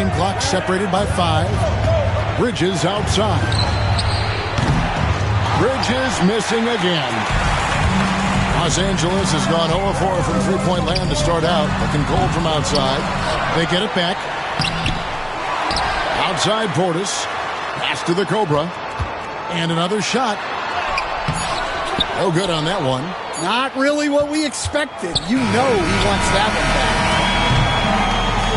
Shooting clock separated by 5. Bridges outside. Bridges missing again. Los Angeles has gone 0-4 from three-point land to start out. Looking cold from outside. They get it back. Outside Portis. Pass to the Cobra. And another shot. No good on that one. Not really what we expected. You know he wants that one back.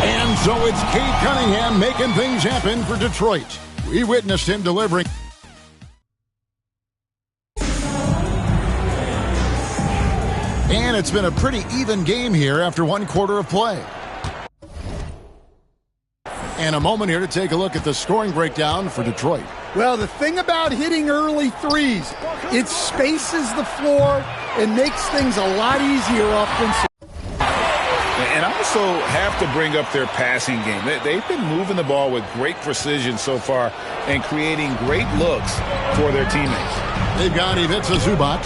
And so it's Cade Cunningham making things happen for Detroit. We witnessed him delivering. And it's been a pretty even game here after one quarter of play. And a moment here to take a look at the scoring breakdown for Detroit. Well, the thing about hitting early threes, it spaces the floor and makes things a lot easier offensively. And I also have to bring up their passing game. They've been moving the ball with great precision so far and creating great looks for their teammates. They've got Ivica Zubac,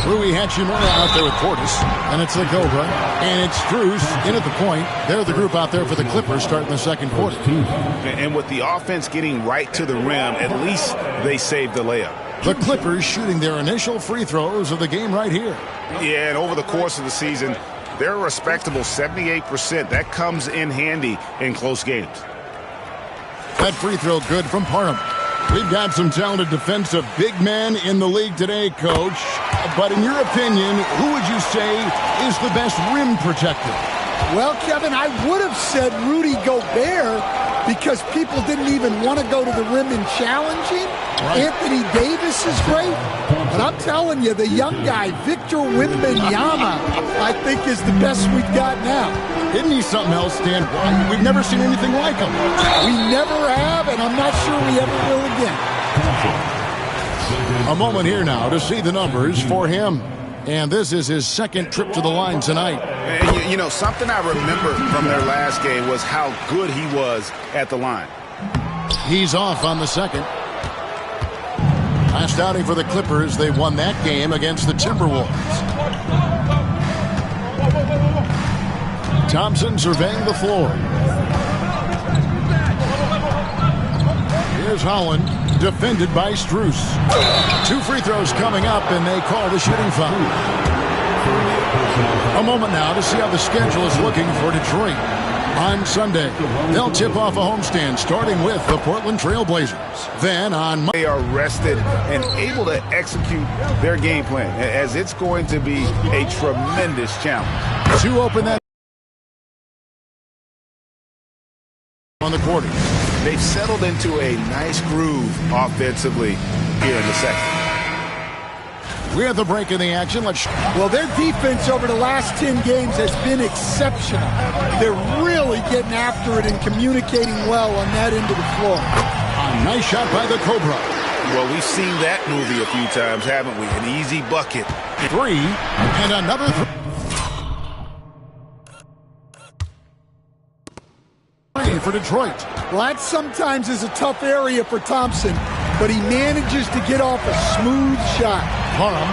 Rui Hachimura out there with Portis, and it's the Cobra, and it's Strus in at the point. They're the group out there for the Clippers starting the second quarter. And with the offense getting right to the rim, at least they saved the layup. The Clippers shooting their initial free throws of the game right here. Yeah, and over the course of the season, they're a respectable 78%. That comes in handy in close games. That free throw good from Parham. We've got some talented defensive big men in the league today, Coach. But in your opinion, who would you say is the best rim protector? Well, Kevin, I would have said Rudy Gobert because people didn't even want to go to the rim and challenge him. Right. Anthony Davis is great. But I'm telling you, the young guy, Victor Wembanyama, I think is the best we've got now. Isn't he something else, Dan? We've never seen anything like him. We never have, and I'm not sure we ever will again. A moment here now to see the numbers for him. And this is his second trip to the line tonight. And you know, something I remember from their last game was how good he was at the line. He's off on the second. Last outing for the Clippers, they won that game against the Timberwolves. Thompson surveying the floor. Here's Holland, defended by Strus. 2 free throws coming up, and they call the shooting foul. A moment now to see how the schedule is looking for Detroit. On Sunday, they'll tip off a homestand starting with the Portland Trail Blazers. Then on Monday, they are rested and able to execute their game plan, as it's going to be a tremendous challenge. To open that on the quarter. They've settled into a nice groove offensively here in the second. We have the break in the action. Well, their defense over the last 10 games has been exceptional. They're really getting after it and communicating well on that end of the floor. A nice shot by the Cobra. Well, we've seen that movie a few times, haven't we? An easy bucket. 3 and another 3 for Detroit. Well, that sometimes is a tough area for Thompson, but he manages to get off a smooth shot. Parham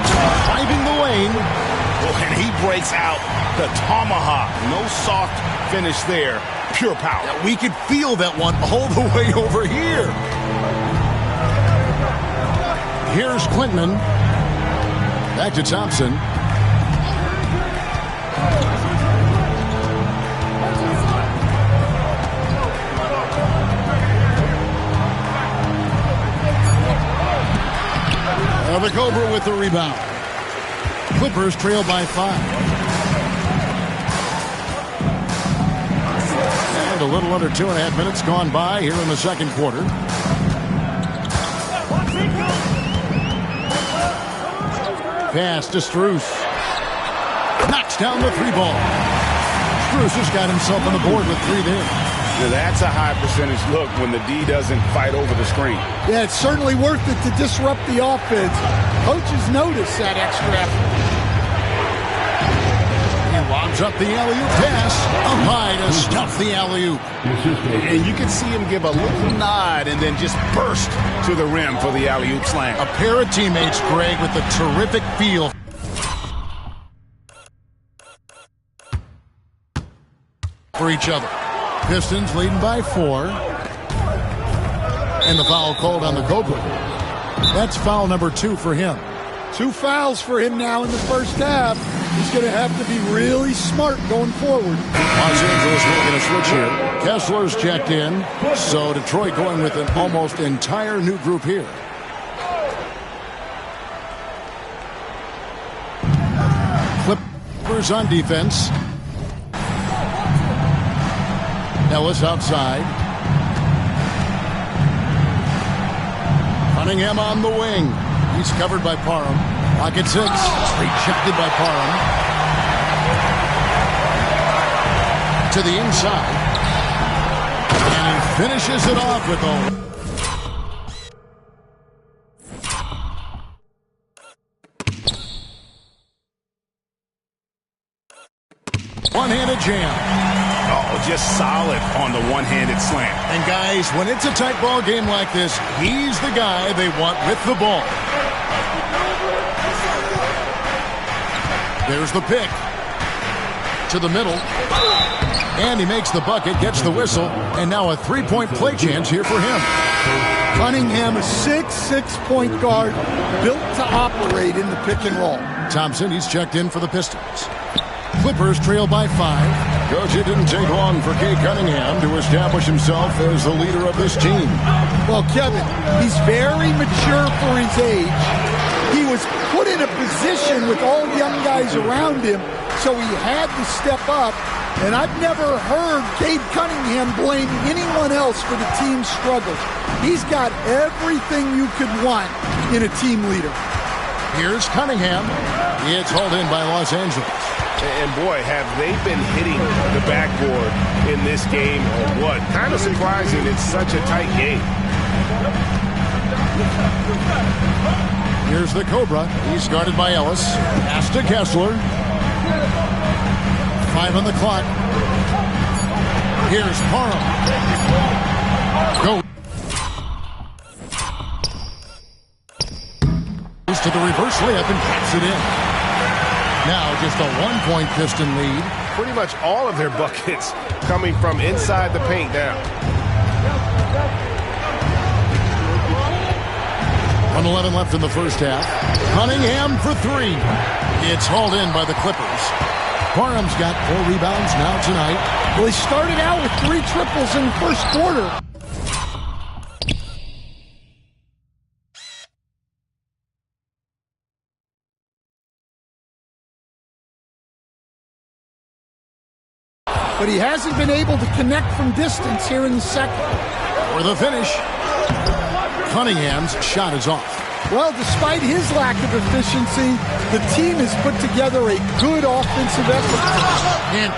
driving the lane. Oh, and he breaks out the tomahawk. No soft finish there. Pure power. Yeah, we could feel that one all the way over here. Here's Quintman. Back to Thompson. The Cobra with the rebound. Clippers trail by 5. And a little under 2.5 minutes gone by here in the second quarter. Pass to Strus. Knocks down the 3 ball. Strus has got himself on the board with 3 there. Now that's a high percentage look when the D doesn't fight over the screen. Yeah, it's certainly worth it to disrupt the offense. Coaches notice that extra effort. He lobs up the alley-oop pass. Up high to stuff the alley-oop. And you can see him give a little nod and then just burst to the rim for the alley-oop slam. A pair of teammates, Greg, with a terrific feel for each other. Pistons leading by 4. And the foul called on the Cobra. That's foul number 2 for him. 2 fouls for him now in the first half. He's going to have to be really smart going forward. Los Angeles making a switch here. Kessler's checked in. So Detroit going with an almost entire new group here. Clippers on defense. Ellis outside. Cunningham on the wing. He's covered by Parham. Pocket 6. Rejected by Parham. To the inside. And he finishes it off with a... one-handed jam. Oh, just solid on the one-handed slam. And guys, when it's a tight ball game like this, he's the guy they want with the ball. There's the pick. To the middle. And he makes the bucket, gets the whistle, and now a three-point play chance here for him. Cunningham, a 6'6" point guard, built to operate in the pick and roll. Thompson, he's checked in for the Pistons. Clippers trail by 5. Coach, it didn't take long for Kay Cunningham to establish himself as the leader of this team. Well, Kevin, he's very mature for his age. He was put in a position with all young guys around him, so he had to step up. And I've never heard Cade Cunningham blame anyone else for the team's struggles. He's got everything you could want in a team leader. Here's Cunningham. It's hauled in by Los Angeles. And boy, have they been hitting the backboard in this game or what? Kind of surprising. It's such a tight game. Here's the Cobra. He's guarded by Ellis. Pass to Kessler. 5 on the clock. Here's Parham. Go. Goes to the reverse layup and taps it in. Now just a 1-point Piston lead. Pretty much all of their buckets coming from inside the paint now. 1:11 left in the first half. Cunningham for 3. It's hauled in by the Clippers. Parham's got 4 rebounds now tonight. Well, he started out with 3 triples in the first quarter. But he hasn't been able to connect from distance here in the second. For the finish. Cunningham's shot is off. Well, despite his lack of efficiency, the team has put together a good offensive effort. And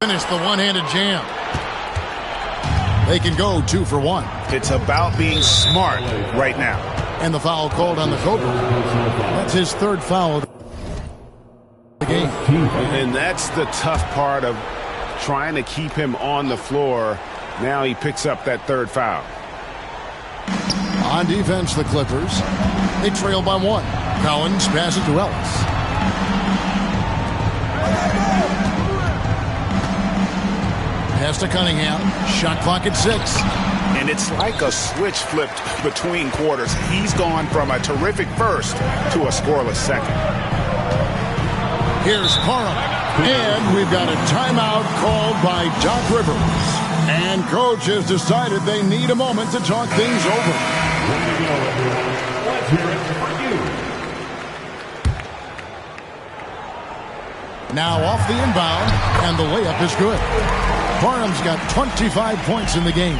finish the one-handed jam. They can go 2 for 1. It's about being smart right now. And the foul called on the Cobra. That's his 3rd foul of the game. And that's the tough part of trying to keep him on the floor. Now he picks up that 3rd foul. On defense, the Clippers. They trail by 1. Collins passes to Ellis. Pass to Cunningham. Shot clock at 6. And it's like a switch flipped between quarters. He's gone from a terrific first to a scoreless second. Here's Parham. And we've got a timeout called by Doc Rivers. And Coach has decided they need a moment to talk things over. Let's hear it for you. Now off the inbound, and the layup is good. Parham's got 25 points in the game.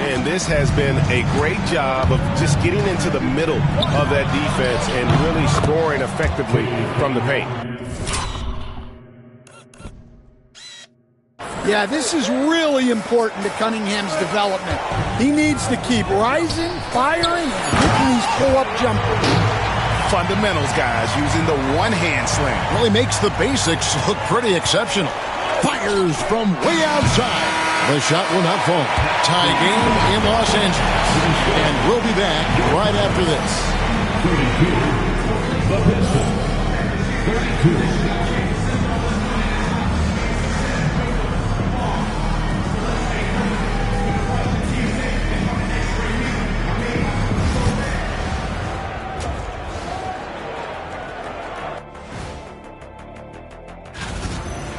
And this has been a great job of just getting into the middle of that defense and really scoring effectively from the paint. Yeah, this is really important to Cunningham's development. He needs to keep rising, firing, and hitting these pull-up jumpers. Fundamentals, guys, using the one-hand slam. Really makes the basics look pretty exceptional. Fires from way outside. The shot will not fall. Tie game in Los Angeles. And we'll be back right after this. 32. The Pistons. 32.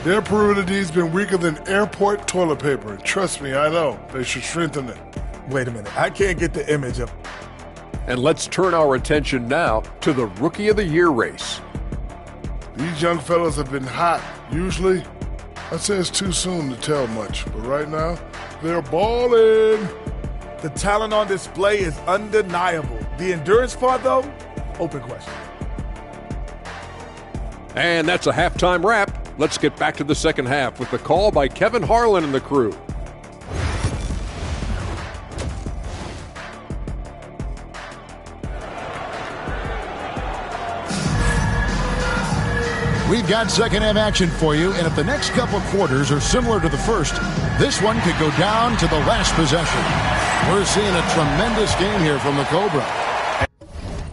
Their perimeter D's been weaker than airport toilet paper. Trust me, I know. They should strengthen it. Wait a minute. I can't get the image of... And let's turn our attention now to the Rookie of the Year race. These young fellas have been hot. Usually, I'd say it's too soon to tell much. But right now, they're balling. The talent on display is undeniable. The endurance part, though, open question. And that's a halftime wrap. Let's get back to the second half with the call by Kevin Harlan and the crew. We've got second half action for you, and if the next couple quarters are similar to the first, this one could go down to the last possession. We're seeing a tremendous game here from the Cobra.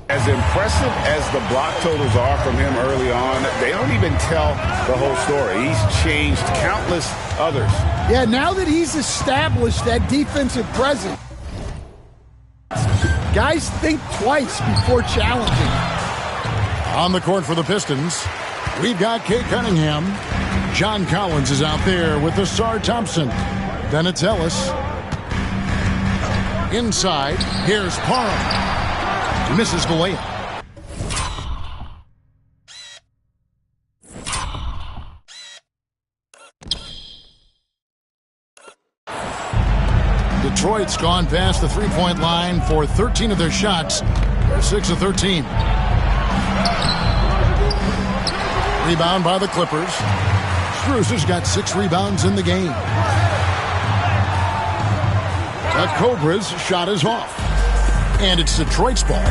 As impressive as the block totals are from him early on, they don't even tell the whole story. He's changed countless others. Yeah, now that he's established that defensive presence, guys think twice before challenging. On the court for the Pistons, we've got Kate Cunningham. John Collins is out there with Asar Thompson. Then it's Ellis. Inside, here's Parham. Misses the layup. Detroit's gone past the three-point line for 13 of their shots. They're 6 of 13. Rebound by the Clippers. Strus has got 6 rebounds in the game. The Cobras' shot is off. And it's Detroit's ball.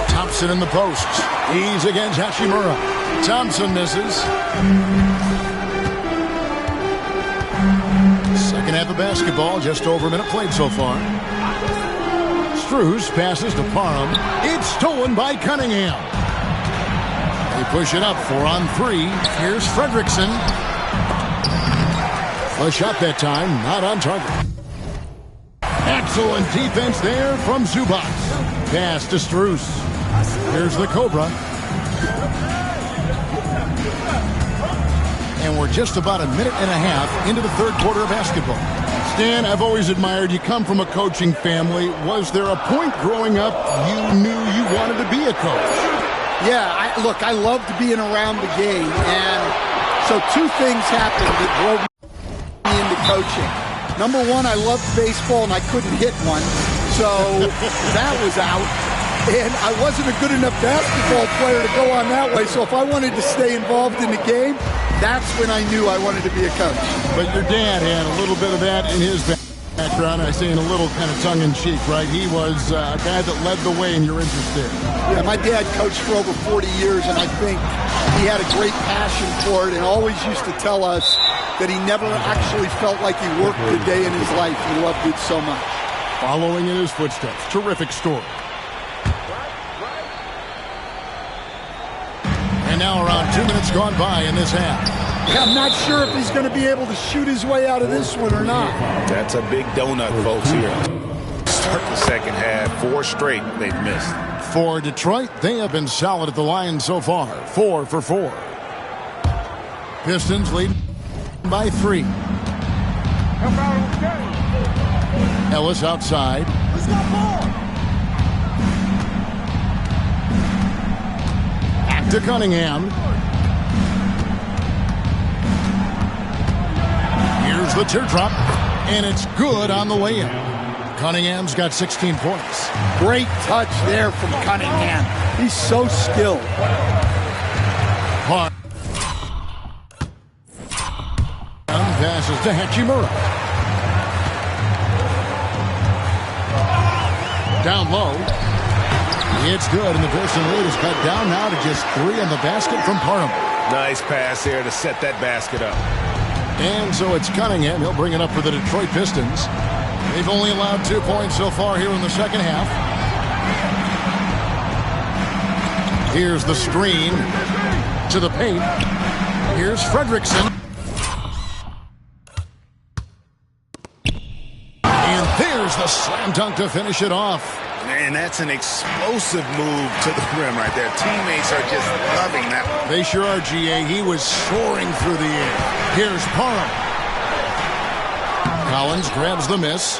Thompson in the post. He's against Hachimura. Thompson misses. Second half of basketball, just over a minute played so far. Strus passes to Parham. It's stolen by Cunningham. They push it up 4 on 3. Here's Fredrickson. A shot that time, not on target. Excellent defense there from Zubac. Pass to Strus. Here's the Cobra. And we're just about a minute and a half into the third quarter of basketball. Stan, I've always admired you. Come from a coaching family. Was there a point growing up you knew you wanted to be a coach? Yeah, I loved being around the game. And so 2 things happened that drove me into coaching. Number 1, I loved baseball and I couldn't hit one, so that was out. And I wasn't a good enough basketball player to go on that way, so if I wanted to stay involved in the game, that's when I knew I wanted to be a coach. But your dad had a little bit of that in his background. I say in a little kind of tongue-in-cheek, right? He was a guy that led the way in your interest there. Yeah, my dad coached for over 40 years, and I think he had a great passion for it and always used to tell us that he never actually felt like he worked a day in his life. He loved it so much. Following in his footsteps. Terrific story. And now around 2 minutes gone by in this half. Yeah, I'm not sure if he's going to be able to shoot his way out of this one or not. That's a big donut, folks, here. Start the second half. 4 straight they've missed. For Detroit, they have been solid at the line so far. 4 for 4. Pistons lead by 3. Ellis outside. Back to Cunningham. Here's the teardrop, and it's good on the layup. Cunningham's got 16 points. Great touch there from Cunningham. He's so skilled. Hart. Passes to Hachimura. Down low. It's good, and the Pistons lead is cut down now to just 3 on the basket from Parham. Nice pass there to set that basket up. And so it's Cunningham. He'll bring it up for the Detroit Pistons. They've only allowed 2 points so far here in the second half. Here's the screen to the paint. Here's Fredrickson. And there's Here's the slam dunk to finish it off. Man, that's an explosive move to the rim right there. Teammates are just loving that one. They sure are, GA. He was soaring through the air. Here's Parham. Collins grabs the miss.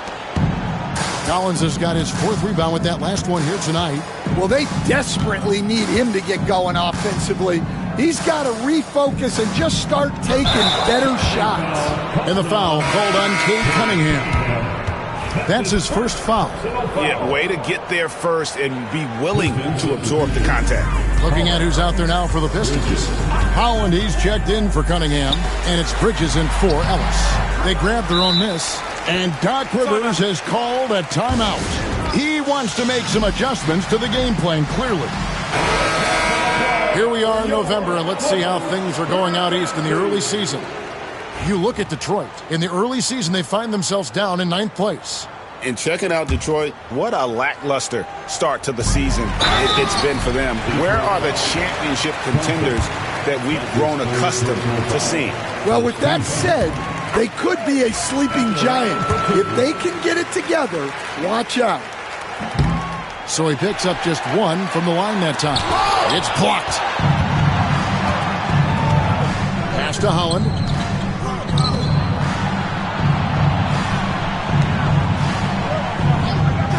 Collins has got his 4th rebound with that last one here tonight. Well, they desperately need him to get going offensively. He's got to refocus and just start taking better shots. And the foul called on Cade Cunningham. That's his first foul. Yeah, way to get there first and be willing to absorb the contact. Looking at who's out there now for the Pistons. Holland, he's checked in for Cunningham, and it's Bridges in for Ellis. They grab their own miss, and Doc Rivers has called a timeout. He wants to make some adjustments to the game plan, clearly. Here we are in November, and let's see how things are going out east in the early season. You look at Detroit. In the early season, they find themselves down in 9th place. And checking out Detroit, what a lackluster start to the season it's been for them. Where are the championship contenders that we've grown accustomed to seeing? Well, with that said, they could be a sleeping giant. If they can get it together, watch out. So he picks up just 1 from the line that time. It's blocked. Pass to Holland.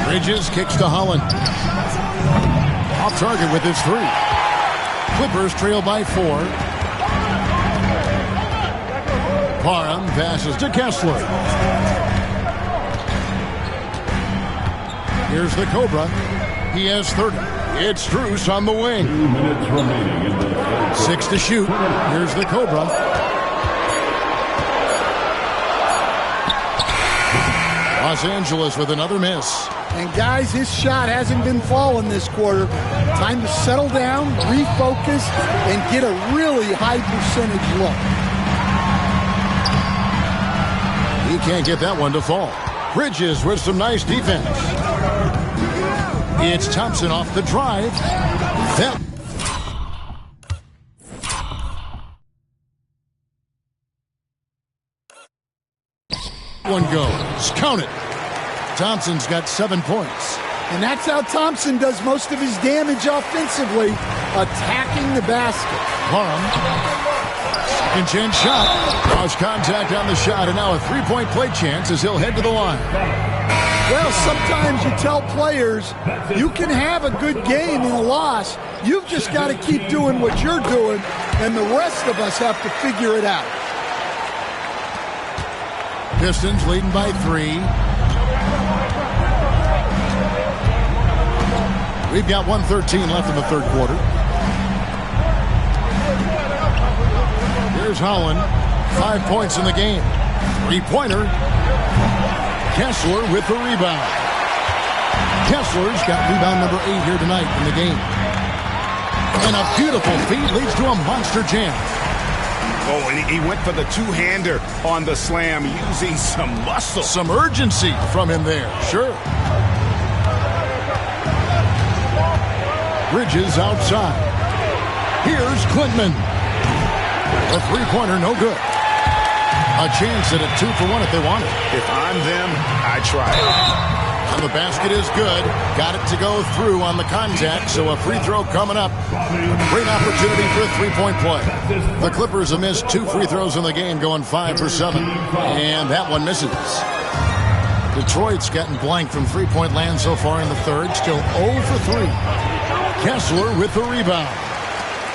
Bridges kicks to Holland. Off target with his 3. Clippers trail by 4. Parham passes to Kessler. Here's the Cobra. He has 30. It's Strus on the wing. 2 minutes remaining in the third. 6 to shoot. Here's the Cobra. Los Angeles with another miss. And guys, his shot hasn't been falling this quarter. Time to settle down, refocus, and get a really high percentage look. He can't get that one to fall. Bridges with some nice defense. It's Thompson off the drive. That one goes. Count it. Thompson's got 7 points. And that's how Thompson does most of his damage offensively, attacking the basket. Parham. Second chance shot. Draws contact on the shot, and now a 3-point play chance as he'll head to the line. Well, sometimes you tell players you can have a good game in a loss. You've just got to keep doing what you're doing, and the rest of us have to figure it out. Pistons leading by 3. We've got 1:13 left in the third quarter. Here's Holland. 5 points in the game. 3-pointer. Kessler with the rebound. Kessler's got rebound number 8 here tonight in the game. And a beautiful feed leads to a monster jam. Oh, and he went for the two-hander on the slam, using some muscle. Some urgency from him there, sure. Bridges outside. Here's Klintman. A 3-pointer, no good. A chance at a 2 for 1 if they want it. If I'm them, I try it. And the basket is good. Got it to go through on the contact, so a free throw coming up. A great opportunity for a 3-point play. The Clippers have missed 2 free throws in the game, going 5 for 7. And that one misses. Detroit's gotten blank from 3-point land so far in the third. Still 0 for 3. Kessler with the rebound.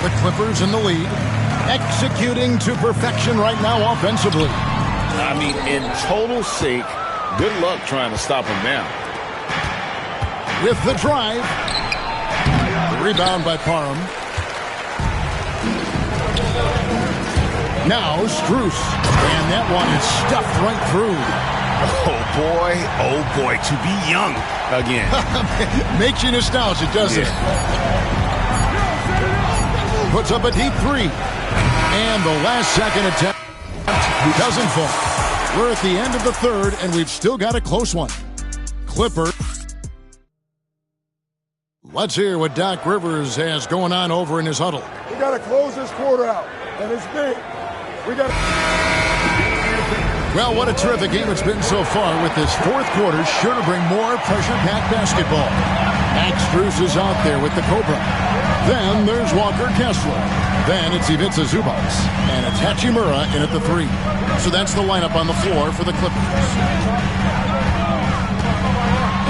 The Clippers in the lead. Executing to perfection right now offensively. I mean, in total sync. Good luck trying to stop him now. With the drive. The rebound by Parham. Now Strus. And that one is stuffed right through. Oh boy, to be young again. Makes you nostalgic, doesn't it? Puts up a deep 3. And the last second attempt doesn't fall. We're at the end of the third, and we've still got a close one. Clipper. Let's hear what Doc Rivers has going on over in his huddle. We got to close this quarter out, and it's big. We got to... Well, what a terrific game it's been so far, with this fourth quarter sure to bring more pressure-packed basketball. Max Strus is out there with the Cobra. Then there's Walker Kessler. Then it's Ivica Zubac. And it's Hachimura in at the 3. So that's the lineup on the floor for the Clippers.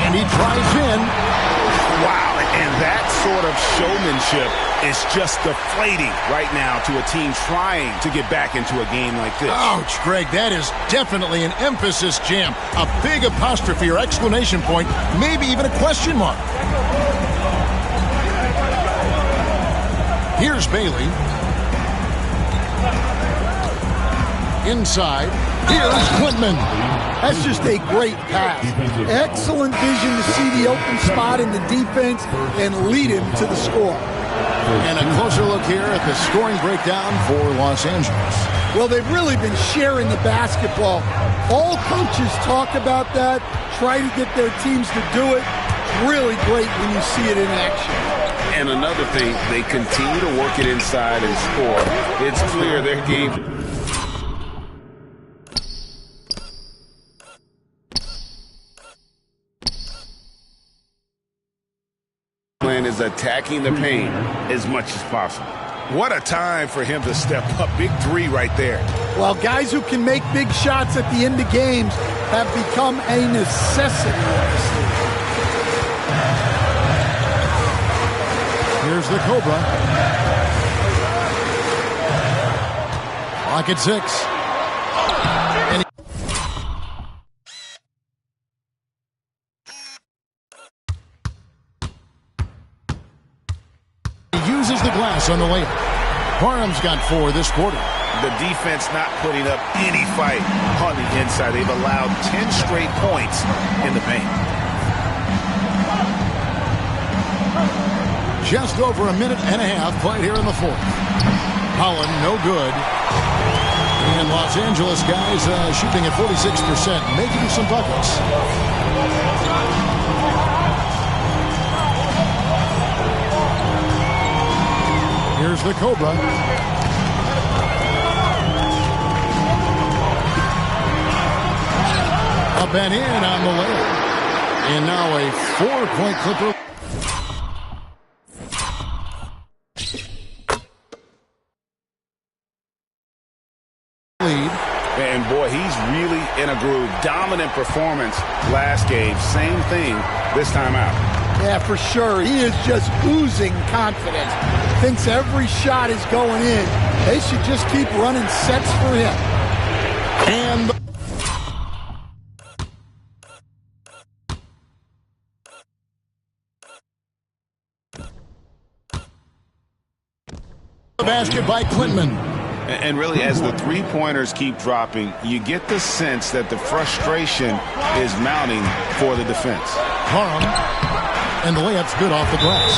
And he drives in. Wow, and that sort of showmanship is just deflating right now to a team trying to get back into a game like this. Ouch, Greg, that is definitely an emphasis jam. A big apostrophe or exclamation point, maybe even a question mark. Here's Bailey. Inside. Here's Quintman. That's just a great pass. Excellent vision to see the open spot in the defense and lead him to the score. And a closer look here at the scoring breakdown for Los Angeles. Well, they've really been sharing the basketball. All coaches talk about that, try to get their teams to do it. It's really great when you see it in action. And another thing, they continue to work it inside and score. It's clear their game plan is attacking the paint as much as possible. What a time for him to step up. Big 3 right there. Well, guys who can make big shots at the end of games have become a necessity. Here's the Cobra. Clock at 6. And he uses the glass on the layup. Parham's got 4 this quarter. The defense not putting up any fight on the inside. They've allowed 10 straight points in the paint. Just over a minute and a half played here in the fourth. Holland, no good. And Los Angeles guys shooting at 46%, making some buckets. Here's the Cobra. Up and in on the layup. And now a 4-point Clipper. And boy, he's really in a groove. Dominant performance last game. Same thing this time out. Yeah, for sure. He is just oozing confidence. Thinks every shot is going in. They should just keep running sets for him. And the basket by Quintman. And really, as the three-pointers keep dropping, you get the sense that the frustration is mounting for the defense. Parham, and the layup's good off the glass.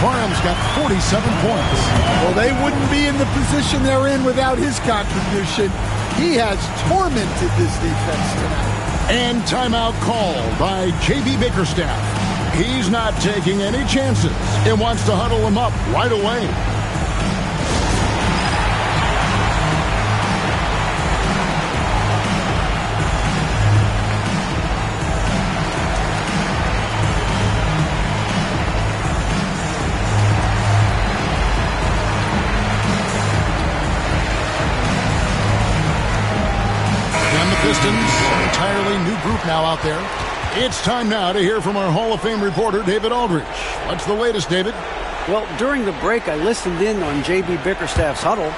Parham's got 47 points. Well, they wouldn't be in the position they're in without his contribution. He has tormented this defense tonight. And timeout called by J.B. Bickerstaff. He's not taking any chances and wants to huddle him up right away. Entirely new group now out there. It's time now to hear from our Hall of Fame reporter, David Aldridge. What's the latest, David? Well, during the break, I listened in on J.B. Bickerstaff's huddle.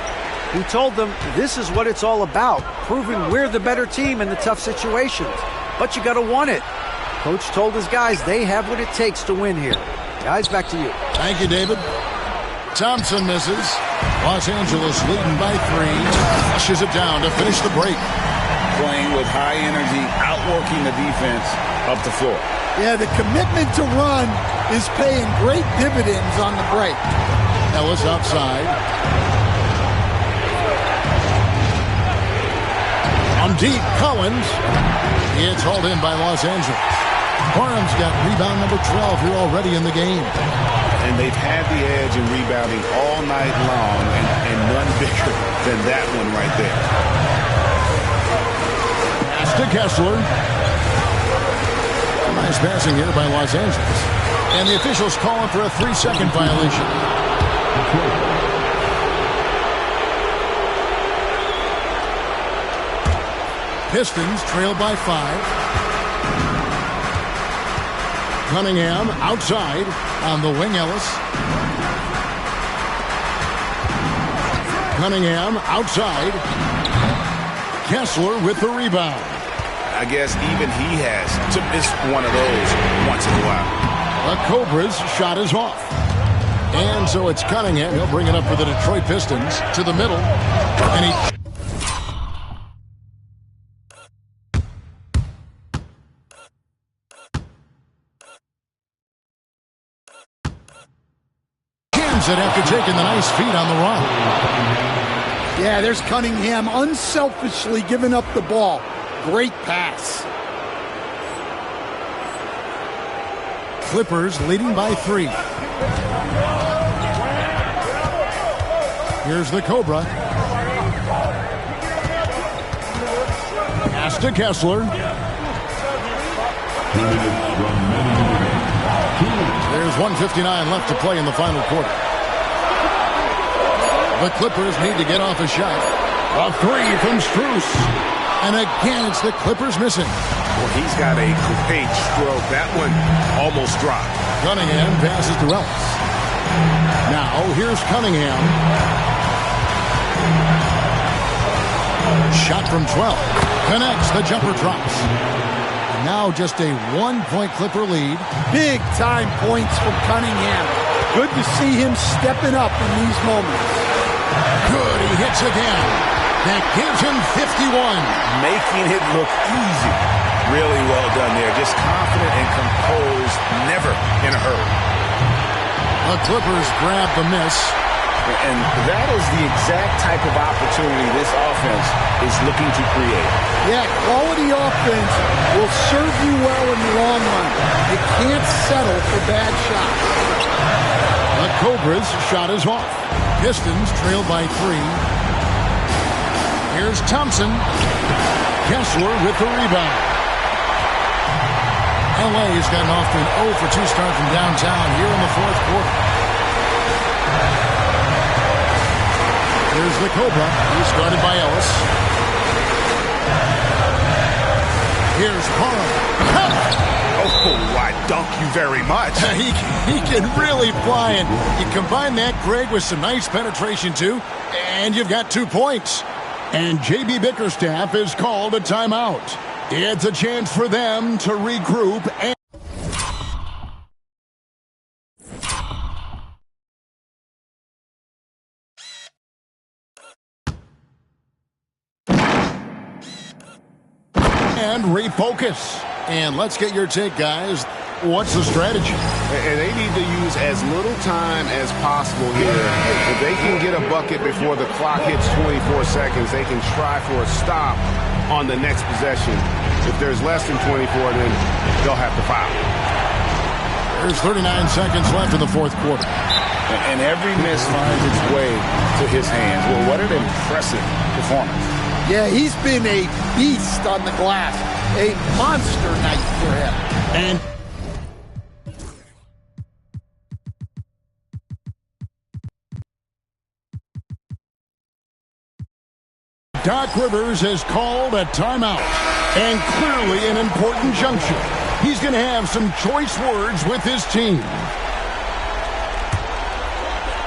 He told them this is what it's all about, proving we're the better team in the tough situations. But you got to want it. Coach told his guys they have what it takes to win here. Guys, back to you. Thank you, David. Thompson misses. Los Angeles leading by 3. Flushes it down to finish the break. Playing with high energy, outworking the defense up the floor. Yeah, the commitment to run is paying great dividends on the break. Ellis outside. On deep, Collins. It's hauled in by Los Angeles. Parham's got rebound number 12 here already in the game. And they've had the edge in rebounding all night long, and none bigger than that one right there. to Kessler. Nice passing here by Los Angeles. And the officials calling for a 3-second violation. Pistons trail by 5. Cunningham outside on the wing, Ellis. Cunningham outside. Kessler with the rebound. I guess even he has to miss one of those once in a while. The Cobras shot is off. And so it's Cunningham. He'll bring it up for the Detroit Pistons to the middle. And he... jams it after taking the nice feed on the run. Yeah, there's Cunningham unselfishly giving up the ball. Great pass. Clippers leading by 3. Here's the Cobra. Pass to Kessler. There's 1:59 left to play in the final quarter. The Clippers need to get off a shot. A 3 from Strus. And again, it's the Clippers missing. Well, he's got a great stroke. That one almost dropped. Cunningham passes to Ellis. Now, here's Cunningham. Shot from 12. Connects. The jumper drops. And now just a 1-point Clipper lead. Big-time points from Cunningham. Good to see him stepping up in these moments. Good. He hits again. That gives him 51. Making it look easy. Really well done there. Just confident and composed. Never in a hurry. The Clippers grab the miss. And that is the exact type of opportunity this offense is looking to create. Yeah, quality offense will serve you well in the long run. You can't settle for bad shots. The Cobras shot is off. Pistons trail by 3. Here's Thompson. Kessler with the rebound. LA has gotten off to an 0 for 2 start from downtown here in the fourth quarter. Here's the Cobra. He's guarded by Ellis. Here's Parham. Oh, I dunk you very much. He can really fly, and you combine that, Greg, with some nice penetration, too, and you've got 2 points. And J.B. Bickerstaff has called a timeout. It's a chance for them to regroup and refocus. And let's get your take, guys. What's the strategy? And they need to use as little time as possible here. If they can get a bucket before the clock hits 24 seconds, they can try for a stop on the next possession. If there's less than 24, then they'll have to foul. There's 39 seconds left in the fourth quarter. And every miss finds its way to his hands. Well, what an impressive performance. Yeah, he's been a beast on the glass. A monster night for him. And Doc Rivers has called a timeout, and clearly an important juncture. He's going to have some choice words with his team.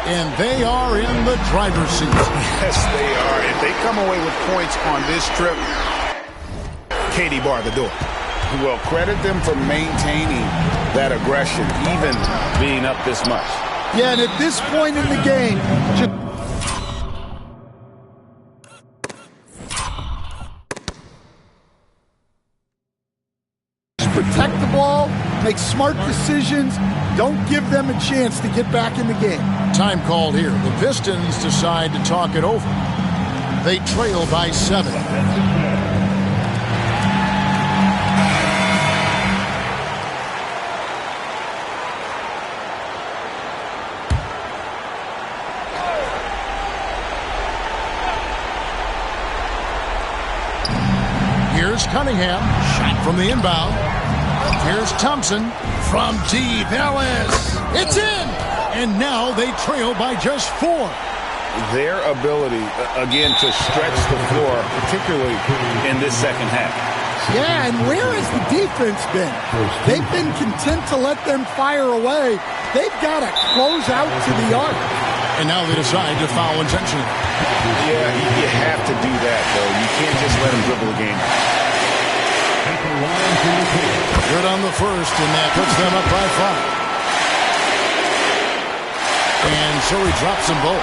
And they are in the driver's seat. Yes, they are. If they come away with points on this trip, Katie bar the door. Well, credit them for maintaining that aggression, even being up this much. Yeah, and at this point in the game, protect the ball, make smart decisions, don't give them a chance to get back in the game. Time called here. The Pistons decide to talk it over. They trail by 7. Here's Cunningham. Shot from the inbound. Here's Thompson from deep. Ellis. It's in. And now they trail by just 4. Their ability, again, to stretch the floor, particularly in this second half. Yeah, and where has the defense been? They've been content to let them fire away. They've got to close out to the arc. And now they decide to foul intentionally. Yeah, you have to do that, though. You can't just let them dribble the game. Good on the first, and that puts them up by 5. And so he drops them both.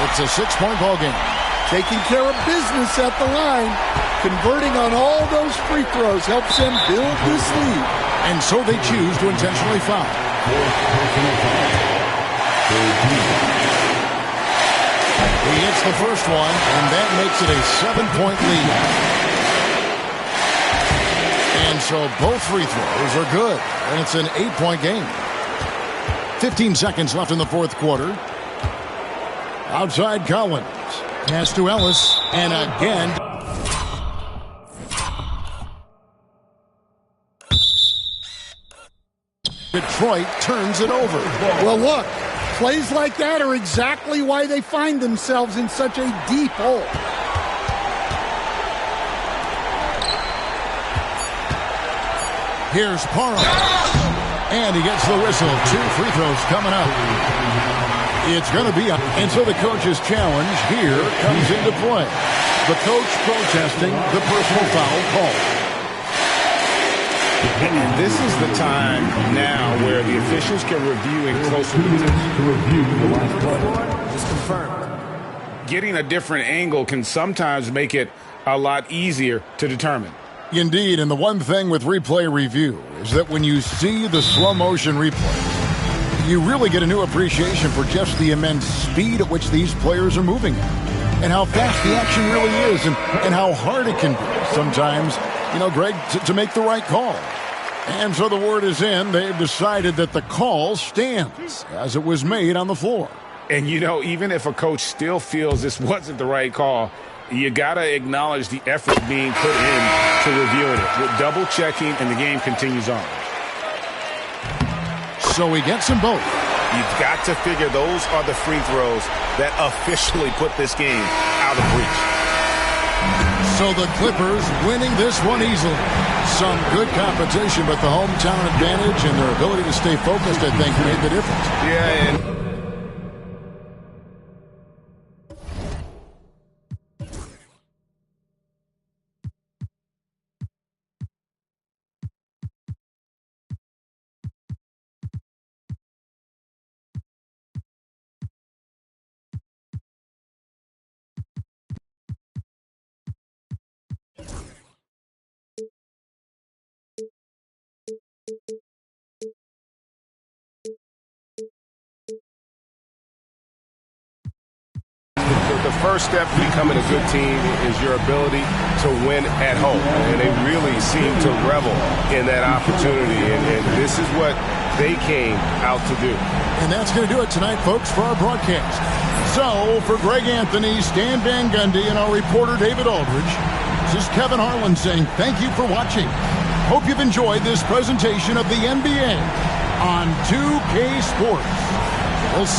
It's a 6-point ball game. Taking care of business at the line. Converting on all those free throws helps them build this lead. And so they choose to intentionally foul. He hits the first one, and that makes it a 7-point lead. And so both free throws are good, and it's an 8-point game. 15 seconds left in the fourth quarter. Outside Collins. Pass to Ellis, and again. Detroit turns it over. Well, look, plays like that are exactly why they find themselves in such a deep hole. Here's Parham. And he gets the whistle. 2 free throws coming up. It's going to be up. And so the coach's challenge here comes into play. The coach protesting the personal foul call. And this is the time now where the officials can review in closer detail. Just confirmed. Getting a different angle can sometimes make it a lot easier to determine. Indeed, and the one thing with replay review is that when you see the slow motion replay, you really get a new appreciation for just the immense speed at which these players are moving and how fast the action really is and how hard it can be sometimes, Greg, to make the right call. And so the word is in. They've decided that the call stands as it was made on the floor. And, even if a coach still feels this wasn't the right call, you got to acknowledge the effort being put in to reviewing it with double checking, and the game continues on. So he gets them both. You've got to figure those are the free throws that officially put this game out of reach. So the Clippers winning this one easily. Some good competition, but the hometown advantage and their ability to stay focused, I think, made the difference. Yeah, and the first step to becoming a good team is your ability to win at home. And they really seem to revel in that opportunity. And this is what they came out to do. And that's going to do it tonight, folks, for our broadcast. So, for Greg Anthony, Stan Van Gundy, and our reporter David Aldridge, this is Kevin Harlan saying thank you for watching. Hope you've enjoyed this presentation of the NBA on 2K Sports. We'll see